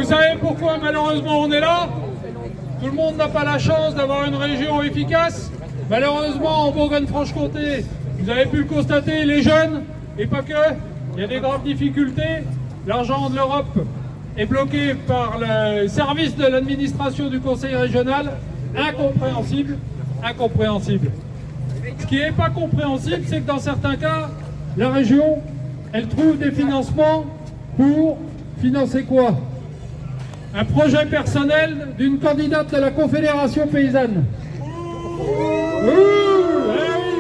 savez pourquoi malheureusement on est là? Tout le monde n'a pas la chance d'avoir une région efficace. Malheureusement, en Bourgogne-Franche-Comté, vous avez pu le constater, les jeunes, et pas que, il y a des graves difficultés. L'argent de l'Europe est bloqué par le service de l'administration du Conseil régional. Incompréhensible, incompréhensible. Ce qui n'est pas compréhensible, c'est que dans certains cas, la région, elle trouve des financements pour financer quoi? Un projet personnel d'une candidate de la Confédération paysanne. Oui,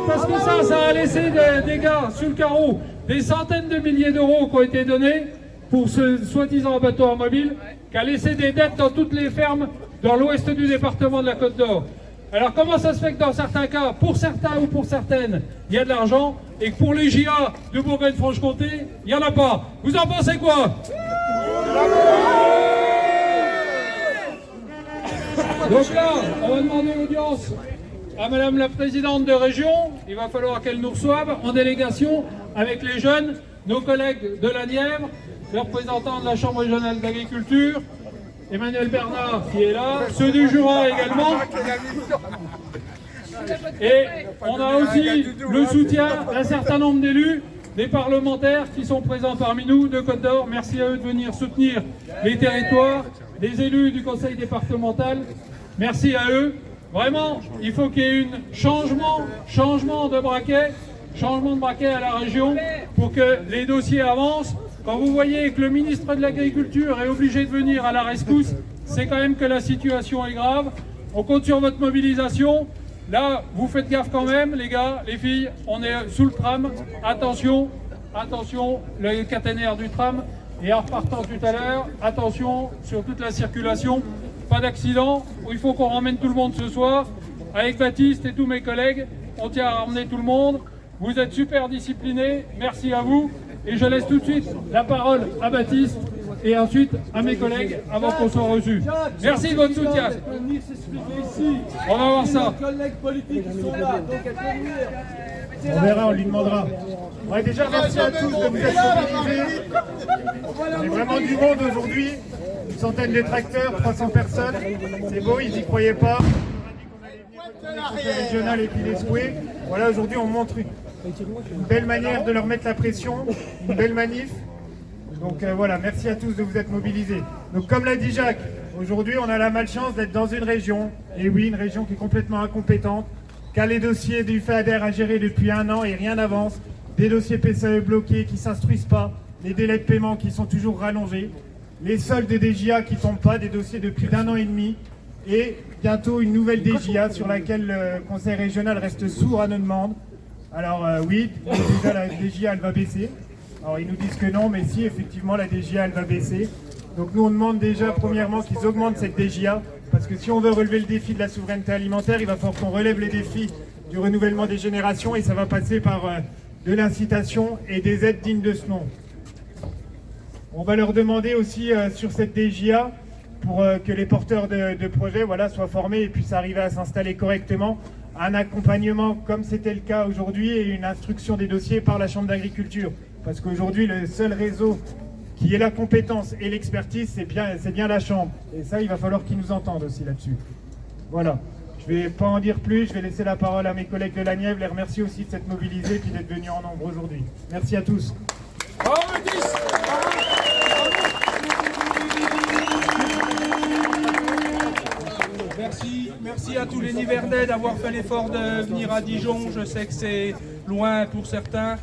parce que ça a laissé des dégâts sur le carreau. Des centaines de milliers d'euros qui ont été donnés pour ce soi-disant abattoir mobile, qui a laissé des dettes dans toutes les fermes dans l'ouest du département de la Côte d'Or. Alors comment ça se fait que dans certains cas, pour certains ou pour certaines, il y a de l'argent, et que pour les JA de Bourgogne-Franche-Comté, il n'y en a pas? Vous en pensez quoi? Donc là, on va demander l'audience à Madame la Présidente de région. Il va falloir qu'elle nous reçoive en délégation avec les jeunes, nos collègues de la Nièvre, le représentant de la Chambre régionale d'agriculture, Emmanuel Bernard qui est là, ceux du Jura également. Et on a aussi le soutien d'un certain nombre d'élus, des parlementaires qui sont présents parmi nous de Côte d'Or. Merci à eux de venir soutenir les territoires, des élus du conseil départemental. Merci à eux. Vraiment, il faut qu'il y ait un changement de braquet à la région pour que les dossiers avancent. Quand vous voyez que le ministre de l'Agriculture est obligé de venir à la rescousse, c'est quand même que la situation est grave. On compte sur votre mobilisation. Là, vous faites gaffe quand même, les gars, les filles, on est sous le tram. Attention, attention, le caténaire du tram. Et en repartant tout à l'heure, attention sur toute la circulation. Pas d'accident, il faut qu'on ramène tout le monde ce soir. Avec Baptiste et tous mes collègues, on tient à ramener tout le monde. Vous êtes super disciplinés, merci à vous. Et je laisse tout de suite la parole à Baptiste et ensuite à mes collègues avant qu'on soit reçus. Merci de votre soutien. On va voir ça. On verra, on lui demandera. Ouais, déjà, merci à tous de vous être mobilisés. Il y a vraiment du monde aujourd'hui. Une centaine de tracteurs, 300 personnes. C'est beau, ils n'y croyaient pas. On a dit qu'on allait venir au conseil régional et puis les secouer. Voilà, aujourd'hui, on montre une belle manière de leur mettre la pression, une belle manif. Donc voilà, merci à tous de vous être mobilisés. Donc comme l'a dit Jacques, aujourd'hui on a la malchance d'être dans une région, et oui, une région qui est complètement incompétente, qui a les dossiers du FEADER à gérer depuis 1 an et rien n'avance, des dossiers PCE bloqués qui ne s'instruisent pas, les délais de paiement qui sont toujours rallongés, les soldes des DJA qui ne tombent pas, des dossiers de plus d'1 an et demi, et bientôt une nouvelle DJA sur laquelle le conseil régional reste sourd à nos demandes. Alors oui, déjà la DJA elle va baisser. Alors ils nous disent que non, mais si, effectivement la DJA elle va baisser. Donc nous on demande déjà premièrement qu'ils augmentent cette DJA, parce que si on veut relever le défi de la souveraineté alimentaire, il va falloir qu'on relève les défis du renouvellement des générations, et ça va passer par de l'incitation et des aides dignes de ce nom. On va leur demander aussi sur cette DJA, pour que les porteurs de projets soient formés et puissent arriver à s'installer correctement, un accompagnement comme c'était le cas aujourd'hui et une instruction des dossiers par la Chambre d'agriculture. Parce qu'aujourd'hui, le seul réseau qui ait la compétence et l'expertise, c'est bien la Chambre. Et ça, il va falloir qu'ils nous entendent aussi là-dessus. Voilà. Je ne vais pas en dire plus, je vais laisser la parole à mes collègues de la Nièvre, les remercier aussi de s'être mobilisés et puis d'être venus en nombre aujourd'hui. Merci à tous. Merci à tous les Nivernais d'avoir fait l'effort de venir à Dijon. Je sais que c'est loin pour certains.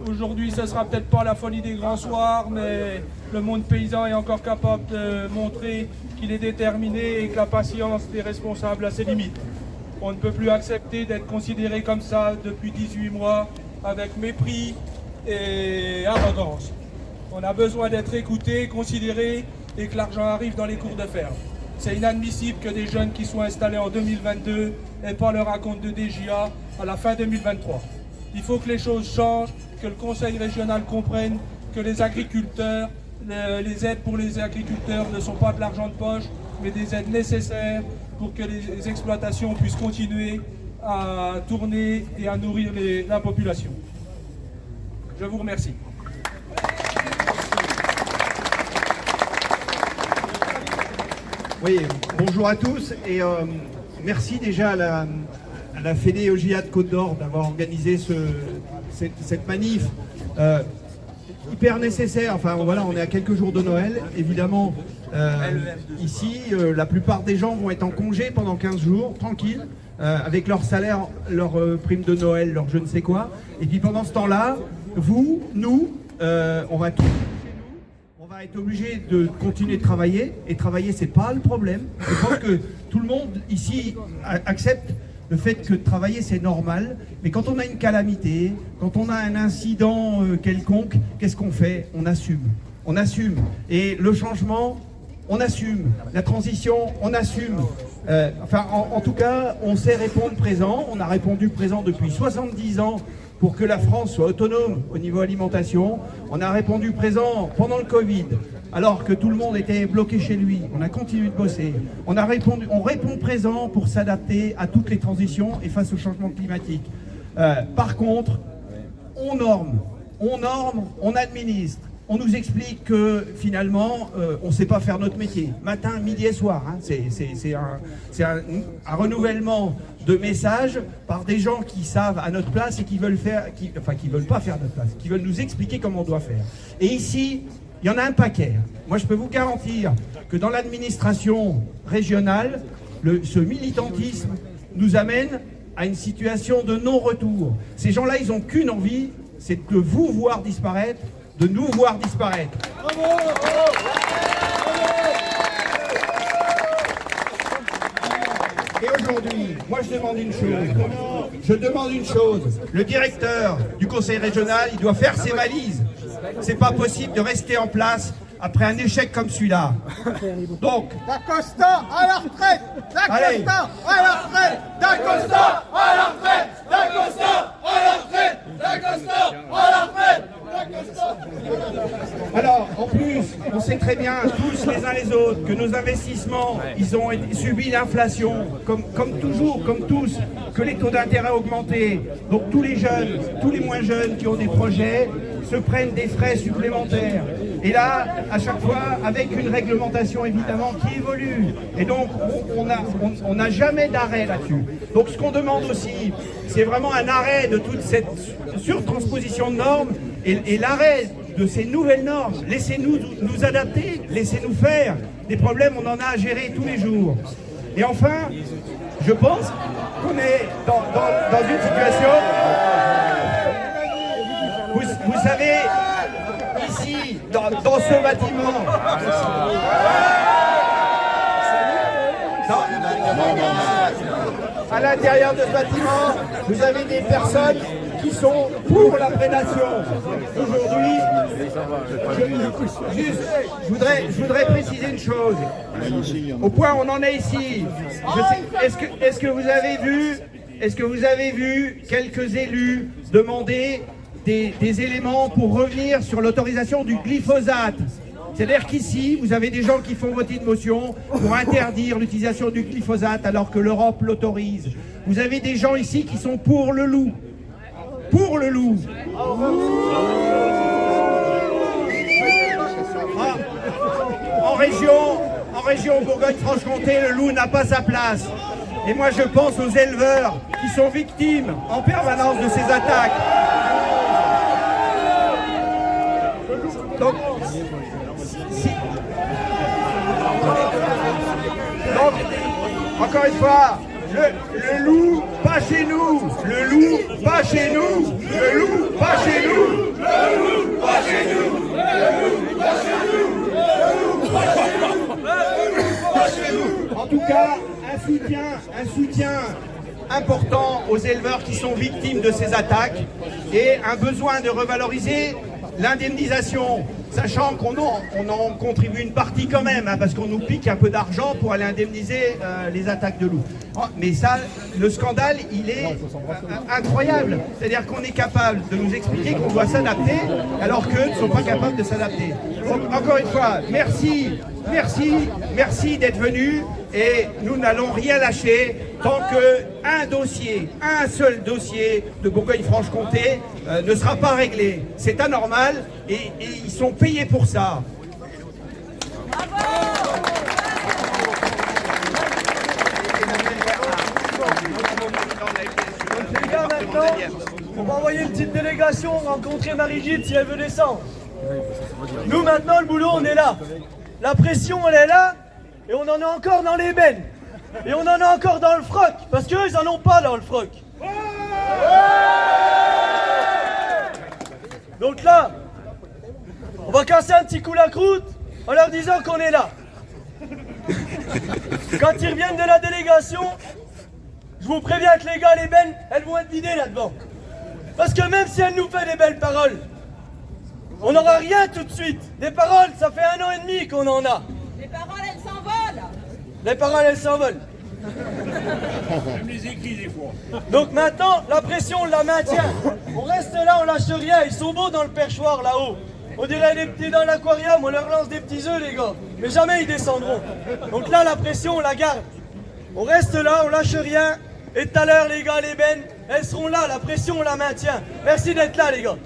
Aujourd'hui, ce ne sera peut-être pas la folie des grands soirs, mais le monde paysan est encore capable de montrer qu'il est déterminé et que la patience des responsables a ses limites. On ne peut plus accepter d'être considéré comme ça depuis 18 mois, avec mépris et arrogance. On a besoin d'être écouté, considéré, et que l'argent arrive dans les cours de ferme. C'est inadmissible que des jeunes qui sont installés en 2022 n'aient pas leur acompte de DJA à la fin 2023. Il faut que les choses changent, que le conseil régional comprenne que les agriculteurs, les aides pour les agriculteurs ne sont pas de l'argent de poche, mais des aides nécessaires pour que les exploitations puissent continuer à tourner et à nourrir la population. Je vous remercie. Oui, bonjour à tous et merci déjà à la Fédé OJA de Côte d'Or d'avoir organisé cette manif hyper nécessaire. Enfin voilà, on est à quelques jours de Noël. Évidemment, ici, la plupart des gens vont être en congé pendant 15 jours, tranquille, avec leur salaire, leur prime de Noël, leur je ne sais quoi. Et puis pendant ce temps-là, vous, nous, on va tous être obligé de continuer de travailler, et travailler c'est pas le problème. Je pense que tout le monde ici accepte le fait que travailler c'est normal, mais quand on a une calamité, quand on a un incident quelconque, qu'est-ce qu'on fait? On assume. On assume. Et le changement, on assume. La transition, on assume. Enfin, en tout cas, on sait répondre présent. On a répondu présent depuis 70 ans pour que la France soit autonome au niveau alimentation. On a répondu présent pendant le Covid, alors que tout le monde était bloqué chez lui. On a continué de bosser. On répond présent pour s'adapter à toutes les transitions et face au changement climatique. Par contre, on norme, on administre. On nous explique que finalement, on ne sait pas faire notre métier. Matin, midi et soir. Hein. C'est un renouvellement de messages par des gens qui savent à notre place et qui veulent pas faire notre place, qui veulent nous expliquer comment on doit faire. Et ici, il y en a un paquet. Moi, je peux vous garantir que dans l'administration régionale, ce militantisme nous amène à une situation de non-retour. Ces gens-là, ils n'ont qu'une envie, c'est de vous voir disparaître, de nous voir disparaître. Et aujourd'hui, moi je demande une chose. Le directeur du conseil régional, il doit faire ses valises. C'est pas possible de rester en place après un échec comme celui-là. Donc, D'Acosta à la retraite! D'Acosta à la retraite! D'Acosta à la retraite! D'Acosta à la retraite! D'Acosta à la retraite! alors, en plus, on sait très bien, tous les uns les autres, que nos investissements, ils ont subi l'inflation, comme toujours, comme tous, que les taux d'intérêt ont augmenté. Donc tous les jeunes, tous les moins jeunes qui ont des projets, se prennent des frais supplémentaires. Et là, à chaque fois, avec une réglementation évidemment qui évolue. Et donc, on n'a jamais d'arrêt là-dessus. Donc ce qu'on demande aussi, c'est vraiment un arrêt de toute cette surtransposition de normes et l'arrêt de ces nouvelles normes. Laissez-nous nous adapter, laissez-nous faire. Des problèmes, on en a à gérer tous les jours. Et enfin, je pense qu'on est dans une situation... Vous savez, ici, dans ce bâtiment... À l'intérieur de ce bâtiment, vous avez des personnes qui sont pour la prédation. Aujourd'hui, je voudrais préciser une chose. Au point où on en est ici, est-ce que vous avez vu quelques élus demander des éléments pour revenir sur l'autorisation du glyphosate? C'est-à-dire qu'ici, vous avez des gens qui font voter une motion pour interdire l'utilisation du glyphosate alors que l'Europe l'autorise. Vous avez des gens ici qui sont pour le loup. Pour le loup. En région Bourgogne-Franche-Comté, le loup n'a pas sa place. Et moi, je pense aux éleveurs qui sont victimes en permanence de ces attaques. Donc, encore une fois, le loup, pas chez nous. Le loup, pas chez nous. Le loup, pas chez nous. Le loup, pas chez nous. Le loup, pas chez nous. Le loup, pas chez nous. En tout cas, un soutien important aux éleveurs qui sont victimes de ces attaques et un besoin de revaloriser l'indemnisation, sachant qu'on en contribue une partie quand même, hein, parce qu'on nous pique un peu d'argent pour aller indemniser les attaques de loups. Mais ça, le scandale, il est incroyable. C'est-à-dire qu'on est capable de nous expliquer qu'on doit s'adapter, alors qu'eux ne sont pas capables de s'adapter. Donc, encore une fois, merci d'être venus, et nous n'allons rien lâcher tant qu'un seul dossier de Bourgogne-Franche-Comté ne sera pas réglé. C'est anormal et ils sont payés pour ça. On va envoyer une petite délégation rencontrer Marie-Gide si elle veut descendre. Nous, maintenant, le boulot, on est là. La pression, elle est là, et on en a encore dans les bennes. Et on en a encore dans le froc, parce qu'eux, ils en ont pas dans le froc. Donc là, on va casser un petit coup la croûte en leur disant qu'on est là. Quand ils reviennent de la délégation, je vous préviens que les gars, les bennes, elles vont être vidées là-devant. Parce que même si elles nous fait des belles paroles, on n'aura rien tout de suite. Des paroles, ça fait 1 an et demi qu'on en a. Les paroles, elles s'envolent. Les paroles, elles s'envolent. Même les écrits des fois. Donc maintenant, la pression, on la maintient. On reste là, on lâche rien. Ils sont beaux dans le perchoir là-haut. On dirait des petits dans l'aquarium, on leur lance des petits œufs, les gars. Mais jamais ils descendront. Donc là, la pression, on la garde. On reste là, on lâche rien. Et tout à l'heure, les gars, les bennes, elles seront là. La pression, on la maintient. Merci d'être là, les gars.